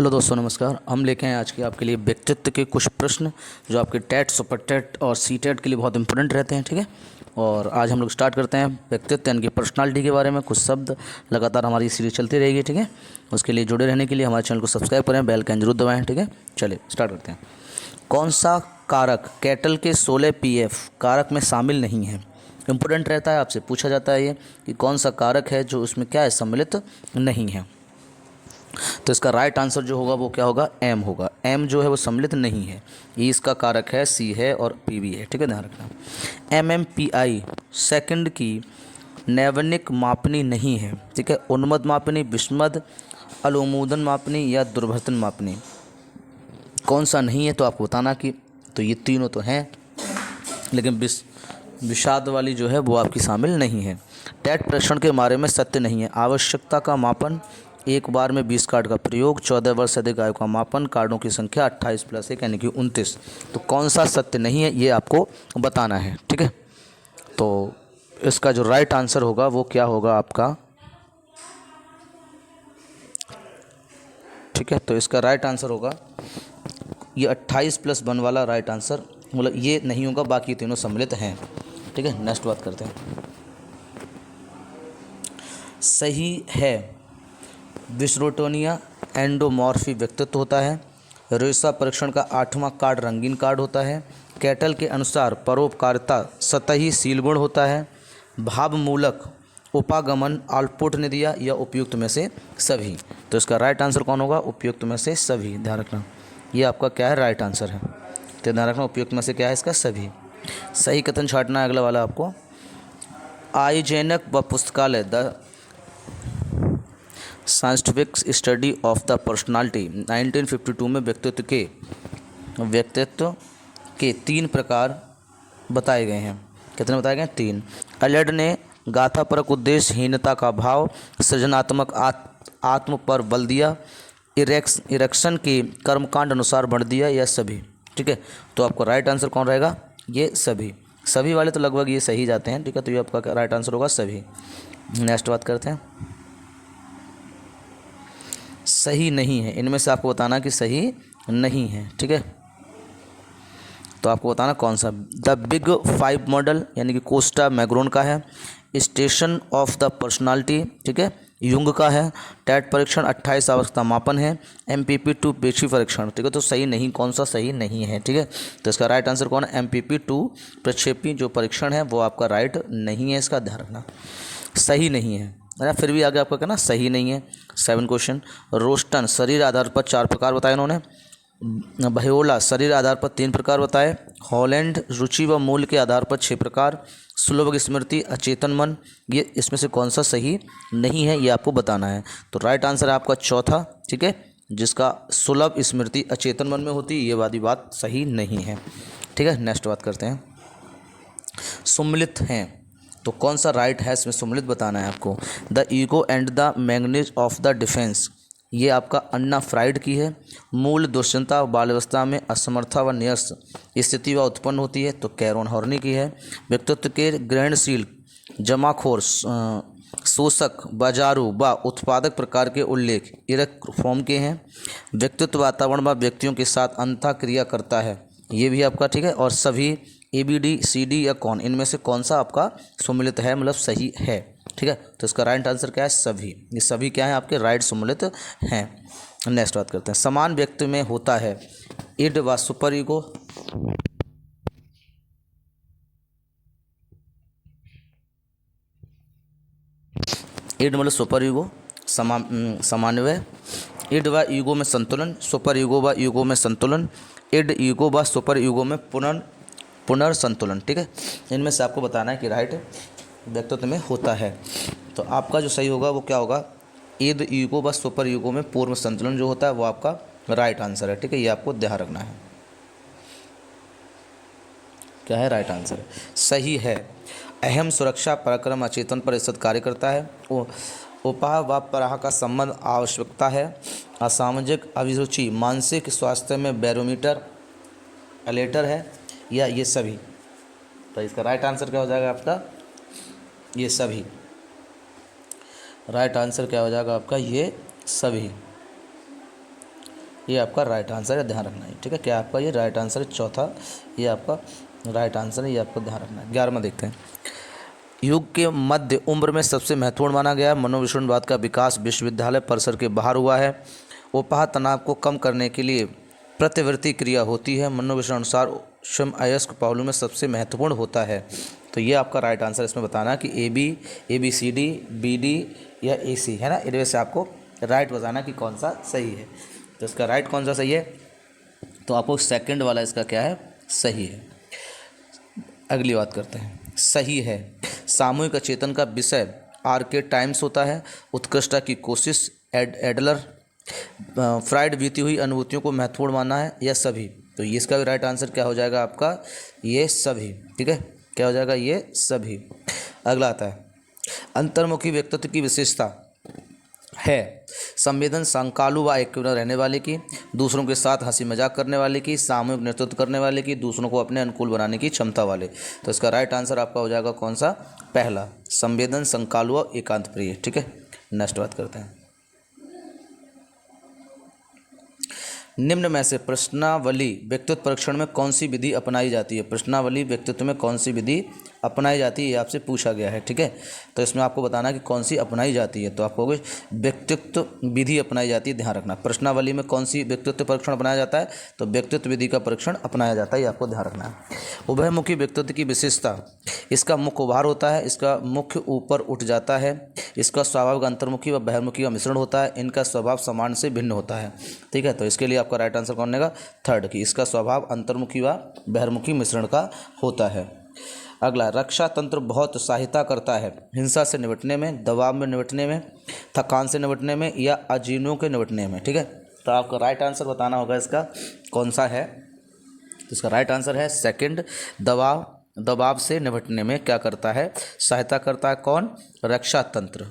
Hello दोस्तों, नमस्कार। हम लेके आए आज के आपके लिए व्यक्तित्व के कुछ प्रश्न जो आपके टेट, सुपर टेट और सी टेट के लिए बहुत इंपॉर्टेंट रहते हैं। ठीक है, और आज हम लोग स्टार्ट करते हैं व्यक्तित्व यानी कि पर्सनालिटी के बारे में कुछ शब्द। लगातार हमारी सीरीज चलती रहेगी। ठीक है, उसके लिए जुड़े रहने के लिए हमारे चैनल को सब्सक्राइब करें, बेल का आइकन जरूर दबाएं। ठीक है, चलिए स्टार्ट करते हैं। कौन सा कारक कैटल के 16 पीएफ कारक में शामिल नहीं है? इंपॉर्टेंट रहता है, आपसे पूछा जाता है ये कि कौन सा कारक है जो उसमें क्या है, सम्मिलित नहीं है। तो इसका राइट आंसर जो होगा वो क्या होगा, एम होगा। एम जो है वो सम्मिलित नहीं है। ई इसका कारक है, सी है और पी भी है। ठीक है, ध्यान रखना। M M P I second की नैवर्णिक मापनी नहीं है। ठीक है, उन्मद मापनी, विषमद, अलोमूदन मापनी या दुर्भर्तन मापनी। कौन सा नहीं है तो आपको बताना कि तो ये तीनों तो हैं, लेकिन विषाद वाली जो है वो आपकी शामिल नहीं है। टेट परीक्षण के बारे में सत्य नहीं है। आवश्यकता का मापन, एक बार में 20 कार्ड का प्रयोग, 14 वर्ष से अधिक आयु का मापन, कार्डों की संख्या 28+1 यानी कि 29। तो कौन सा सत्य नहीं है ये आपको बताना है। ठीक है, तो इसका जो राइट आंसर होगा वो क्या होगा आपका। ठीक है, तो इसका राइट आंसर होगा ये 28+1 वाला राइट आंसर, मतलब ये नहीं होगा, बाकी तीनों सम्मिलित हैं। ठीक है, नेक्स्ट बात करते हैं। सही है, विस्रोटोनिया एंडोमॉर्फी व्यक्तित्व होता है। रेशा परीक्षण का 8वां कार्ड रंगीन कार्ड होता है। कैटल के अनुसार परोपकारिता सतही सीलगुण होता है। भावमूलक उपागमन आउटपुट ने दिया या उपयुक्त में से सभी। तो इसका राइट आंसर कौन होगा, उपयुक्त में से सभी। ध्यान रखना, ये आपका क्या है, राइट आंसर है। तो ध्यान रखना, उपयुक्त में से क्या है इसका, सभी। सही कथन छांटना है अगला वाला आपको। आयोजनक व पुस्तकालय the scientific study of the personality 1952 में व्यक्तित्व के 3 प्रकार बताए गए हैं। कितने बताए गए हैं, 3। एलेड ने गाथापरक उद्देश्यहीनता का भाव, सृजनात्मक आत्म पर बल दिया, इरेक्शन के कर्मकांड अनुसार बढ़ दिया या सभी। ठीक है, तो आपका राइट आंसर कौन रहेगा, ये सभी। सभी वाले तो लगभग ये सही जाते हैं। ठीक है, तो ये आपका राइट आंसर होगा सभी। नेक्स्ट बात करते हैं। सही नहीं है, इनमें से आपको बताना कि सही नहीं है। ठीक है, तो आपको बताना कौन सा। द बिग 5 मॉडल यानी कि कोस्टा मैग्रोन का है। स्टेशन ऑफ द पर्सनालिटी, ठीक है, युंग का है। टैट परीक्षण 28 आवश्यकता मापन है। MPP2 पेशी परीक्षण। ठीक है, तो सही नहीं, कौन सा सही नहीं है। ठीक है, तो इसका राइट आंसर कौन है, MPP2 प्रक्षेपी जो परीक्षण है वो आपका राइट नहीं है। इसका ध्यान रखना, सही नहीं है। अरे फिर भी आगे आपका कहना सही नहीं है। 7 क्वेश्चन। रोस्टन शरीर आधार पर 4 प्रकार बताए इन्होंने। भयोला शरीर आधार पर 3 प्रकार बताए। हॉलैंड रुचि व मूल के आधार पर 6 प्रकार। सुलभ स्मृति, अचेतन मन, ये इसमें से कौन सा सही नहीं है ये आपको बताना है। तो राइट आंसर है आपका चौथा। ठीक है, जिसका सुलभ स्मृति अचेतन मन में होती है, ये वाली बात सही नहीं है। ठीक है, नेक्स्ट बात करते हैं। सम्मिलित हैं, तो कौन सा राइट है इसमें सम्मिलित बताना है आपको। The ego and the मैग्नेज of the defence, ये आपका अन्ना फ्राइड की है। मूल दुश्चिंता बाल्यावस्था में असमर्था व नियस स्थिति व उत्पन्न होती है, तो कैरोन हॉर्नी की है। व्यक्तित्व के ग्रहणशील, जमाखोर, शोषक, बाजारू व उत्पादक प्रकार के उल्लेख इरक फॉर्म के हैं। व्यक्तित्व वातावरण व व्यक्तियों के साथ अंतः क्रिया करता है, ये भी आपका ठीक है। और सभी ABD CD या कौन, इनमें से कौन सा आपका सम्मिलित है, मतलब सही है। ठीक है, तो इसका राइट आंसर क्या है, सभी। ये सभी क्या है आपके राइट सम्मिलित हैं। नेक्स्ट बात करते हैं। समान व्यक्ति में होता है इड व सुपर ईगो। इड मतलब सुपर ईगो, समान्वय। इड व ईगो में संतुलन, सुपर ईगो व ईगो में संतुलन, इड ईगो व सुपर ईगो में पुनर्संतुलन। ठीक है, इनमें से आपको बताना है कि राइट व्यक्तित्व में होता है। तो आपका जो सही होगा वो क्या होगा, इड ईगो व सुपर ईगो में पूर्व संतुलन जो होता है वो आपका राइट आंसर है। ठीक है, ये आपको ध्यान रखना है, क्या है राइट आंसर है, सही है। अहम सुरक्षा पराक्रम अचेतन पर स्थित कार्य करता है। उपाह व पराह का संबंध आवश्यकता है। असामाजिक अभिरुचि मानसिक स्वास्थ्य में बैरोमीटर एलेटर है, या ये सभी। तो इसका राइट आंसर क्या हो जाएगा आपका, ये सभी। राइट आंसर क्या हो जाएगा आपका, ये सभी। ये आपका राइट आंसर है, ध्यान रखना है। ठीक है, क्या आपका ये राइट आंसर है? चौथा ये आपका राइट आंसर है, ये आपको ध्यान रखना है। 11वां देखते हैं। युग के मध्य उम्र में सबसे महत्वपूर्ण माना गया मनोविश्लेषणवाद का विकास विश्वविद्यालय परिसर के बाहर हुआ है। उपहा तनाव को कम करने के लिए प्रतिवृत्ति क्रिया होती है। मनोविश्लेषण अनुसार स्वयं अयस्क पहलू में सबसे महत्वपूर्ण होता है। तो ये आपका राइट आंसर इसमें बताना कि ABCD BD या AC है ना, इनमें से आपको राइट बताना कि कौन सा सही है। तो इसका राइट कौन सा सही है? तो आपको सेकंड वाला इसका क्या है? सही है। अगली बात करते हैं। सही है, सामूहिक अचेतन का विषय आर्केटाइप्स होता है। उत्कृष्टता की कोशिश एडलर। फ्राइड बीती हुई अनुभूतियों को महत्वपूर्ण माना है, या सभी। तो ये इसका भी राइट आंसर क्या हो जाएगा आपका? ये सभी। ठीक है, क्या हो जाएगा? ये सभी। अगला आता है, अंतर्मुखी व्यक्तित्व की विशेषता है संवेदन संकालु व एक रहने वाले की, दूसरों के साथ हंसी मजाक करने वाले की, सामूहिक नेतृत्व करने वाले की, दूसरों को अपने अनुकूल बनाने की क्षमता वाले। तो इसका राइट आंसर आपका हो जाएगा कौन सा? पहला, संवेदन संकालु व एकांत प्रिय। ठीक है, नेक्स्ट बात करते हैं। निम्न में से प्रश्नावली व्यक्तित्व परीक्षण में कौन सी विधि अपनाई जाती है? प्रश्नावली व्यक्तित्व में कौन सी विधि अपनाई जाती है, ये आपसे पूछा गया है। ठीक है, तो इसमें आपको बताना कि कौन सी अपनाई जाती है। तो आपको व्यक्तित्व विधि अपनाई जाती है, ध्यान रखना। प्रश्नावली में कौन सी व्यक्तित्व परीक्षण अपनाया जाता है? तो व्यक्तित्व विधि का परीक्षण अपनाया जाता है, ये आपको ध्यान रखना है। उभयमुखी व्यक्तित्व की विशेषता, इसका मुख्य उभार होता है, इसका मुख्य ऊपर उठ जाता है, इसका स्वाभाविक अंतर्मुखी व बहिर्मुखी का मिश्रण होता है, इनका स्वभाव समान से भिन्न होता है। ठीक है, तो इसके लिए आपका राइट आंसर कौन रहेगा? थर्ड, की इसका स्वभाव अंतर्मुखी व बहिर्मुखी मिश्रण का होता है। अगला, रक्षा तंत्र बहुत सहायता करता है हिंसा से निपटने में, दबाव में निपटने में, थकान से निपटने में, या अजीर्णों के निपटने में। ठीक है, तो आपको राइट आंसर बताना होगा इसका कौन सा है। तो इसका राइट आंसर है सेकंड, दबाव से निपटने में क्या करता है? सहायता करता है। कौन? रक्षा तंत्र।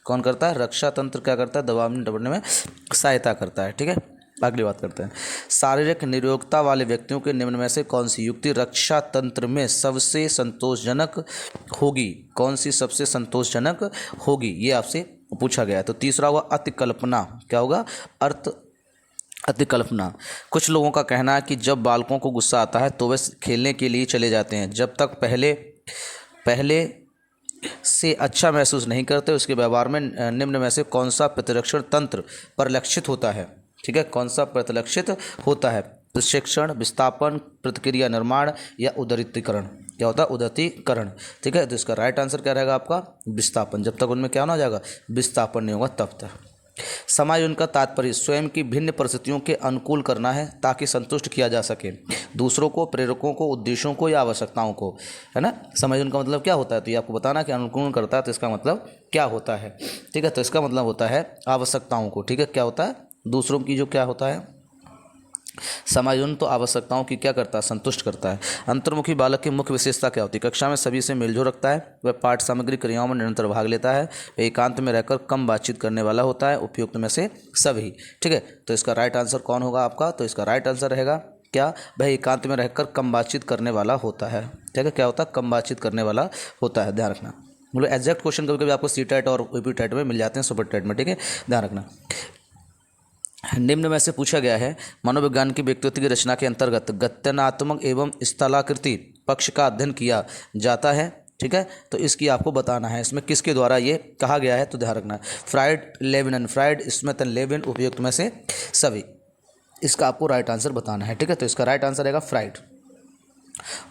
कौन करता है? रक्षा तंत्र क्या करता है? दबाव में निपटने में सहायता करता है। ठीक है, अगली बात करते हैं। शारीरिक निरोगता वाले व्यक्तियों के निम्न में से कौन सी युक्ति रक्षा तंत्र में सबसे संतोषजनक होगी? कौन सी सबसे संतोषजनक होगी, ये आपसे पूछा गया है। तो तीसरा होगा अतिकल्पना। क्या होगा? अतिकल्पना। कुछ लोगों का कहना है कि जब बालकों को गुस्सा आता है तो वे खेलने के लिए चले जाते हैं, जब तक पहले से अच्छा महसूस नहीं करते। उसके व्यवहार में निम्न में से कौन सा प्रतिरक्षण तंत्र परिलक्षित होता है? ठीक है, कौन सा प्रतिलक्षित होता है? प्रशिक्षण, विस्थापन, प्रतिक्रिया निर्माण, या उदारीकरण। क्या होता है? उदारीकरण। ठीक है, तो इसका राइट आंसर क्या रहेगा आपका? विस्थापन। जब तक उनमें क्या ना हो जाएगा? विस्थापन नहीं होगा तब तक। समायोजन का तात्पर्य स्वयं की भिन्न परिस्थितियों के अनुकूल करना है ताकि संतुष्ट किया जा सके दूसरों को, प्रेरकों को, उद्देश्यों को या आवश्यकताओं को, है ना। समायोजन का मतलब क्या होता है? तो ये आपको बताना कि अनुकूल करता है, तो इसका मतलब क्या होता है? ठीक है, तो इसका मतलब होता है आवश्यकताओं को। ठीक है, क्या होता है? दूसरों की जो क्या होता है समायोजन, तो आवश्यकताओं की क्या करता है? संतुष्ट करता है। अंतर्मुखी बालक की मुख्य विशेषता क्या होती है? कक्षा में सभी से मेलजोल रखता है, वह पाठ सामग्री क्रियाओं में निरंतर भाग लेता है, वह एकांत में रहकर कम बातचीत करने वाला होता है। उपयुक्त में से सभी। ठीक है, तो इसका राइट आंसर कौन होगा आपका? तो इसका राइट आंसर रहेगा क्या? वह एकांत में रहकर कम बातचीत करने वाला होता है। ठीक है, क्या होता है? कम बातचीत करने वाला होता है, ध्यान रखना। मतलब एग्जैक्ट क्वेश्चन कभी कभी आपको CTET और UPTET में मिल जाते हैं, सुपर टेट में। ठीक है, ध्यान रखना। निम्न में से पूछा गया है मनोविज्ञान की व्यक्तित्व की रचना के अंतर्गत गत्यनात्मक एवं स्थलाकृति पक्ष का अध्ययन किया जाता है। ठीक है, तो इसकी आपको बताना है इसमें किसके द्वारा ये कहा गया है, तो ध्यान रखना। Fried, Levin, Smith and Levin, उपयुक्त में से सभी। इसका आपको राइट आंसर बताना है। ठीक है, तो इसका राइट आंसर रहेगा फ्राइड।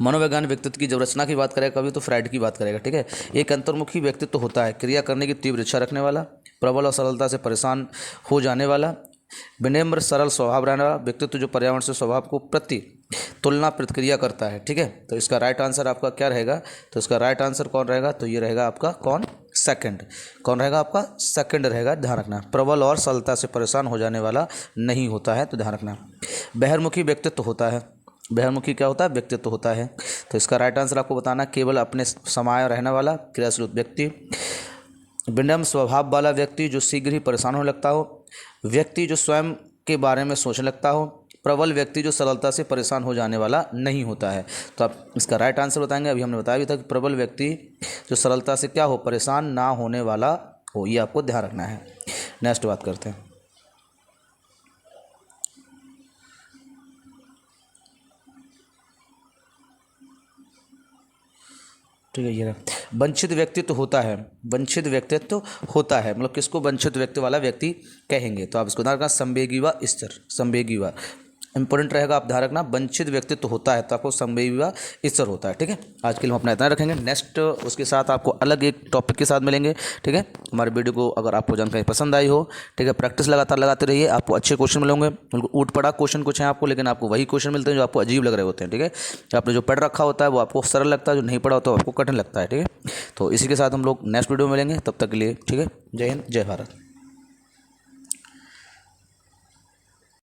मनोवैज्ञानिक व्यक्तित्व की जब रचना की बात करेगा कभी, तो फ्राइड की बात करेगा। ठीक है, एक अंतर्मुखी व्यक्तित्व होता है, क्रिया करने की तीव्र इच्छा रखने वाला, प्रबल और सरलता से परेशान हो जाने वाला, विनम्र सरल स्वभाव रहने वाला व्यक्तित्व जो पर्यावरण से स्वभाव को प्रति तुलना प्रतिक्रिया करता है। ठीक है, तो इसका राइट आंसर आपका क्या रहेगा? तो इसका राइट आंसर कौन रहेगा? तो ये रहेगा आपका कौन? सेकंड। कौन रहेगा आपका? सेकंड रहेगा, ध्यान रखना। प्रबल और सरलता से परेशान हो जाने वाला नहीं होता है, तो ध्यान रखना। बहिर्मुखी व्यक्तित्व होता है। बहिर्मुखी क्या होता है? व्यक्तित्व होता है। तो इसका राइट आंसर आपको बताना, केवल अपने समाय रहने वाला क्रियाशील व्यक्ति, विनम्र स्वभाव वाला व्यक्ति जो शीघ्र ही परेशान होने लगता हो, व्यक्ति जो स्वयं के बारे में सोचने लगता हो, प्रबल व्यक्ति जो सरलता से परेशान हो जाने वाला नहीं होता है। तो आप इसका राइट आंसर बताएंगे। अभी हमने बताया भी था कि प्रबल व्यक्ति जो सरलता से क्या हो? परेशान ना होने वाला हो, ये आपको ध्यान रखना है। नेक्स्ट बात करते हैं। ठीक है, ये रहा। वंचित व्यक्तित्व होता है, वंचित व्यक्तित्व होता है, मतलब किसको वंचित व्यक्ति वाला व्यक्ति कहेंगे, तो आप इसको ध्यान रखना, संवेगी व स्थिर, संवेगी व इंपॉर्टेंट रहेगा, आप ध्यान रखना, वंचित व्यक्तित्व होता है तो आपको संवेगी व स्थिर होता है। ठीक है, आज के लिए हम अपना इतना रखेंगे, नेक्स्ट उसके साथ आपको अलग एक टॉपिक के साथ मिलेंगे। ठीक है, हमारे वीडियो को अगर आपको जानकारी पसंद आई हो, ठीक है, प्रैक्टिस लगातार लगाते रहिए, आपको अच्छे क्वेश्चन मिलेंगे, बिल्कुल ऊट पड़ा क्वेश्चन कुछ है आपको, लेकिन आपको वही क्वेश्चन मिलते हैं जो आपको अजीब लग रहे होते हैं। ठीक है, आपने जो पढ़ रखा होता है वो आपको सरल लगता है, जो नहीं पढ़ा होता है आपको कठिन लगता है। ठीक है, तो इसी के साथ हम लोग नेक्स्ट वीडियो में मिलेंगे, तब तक के लिए ठीक है, जय हिंद, जय भारत।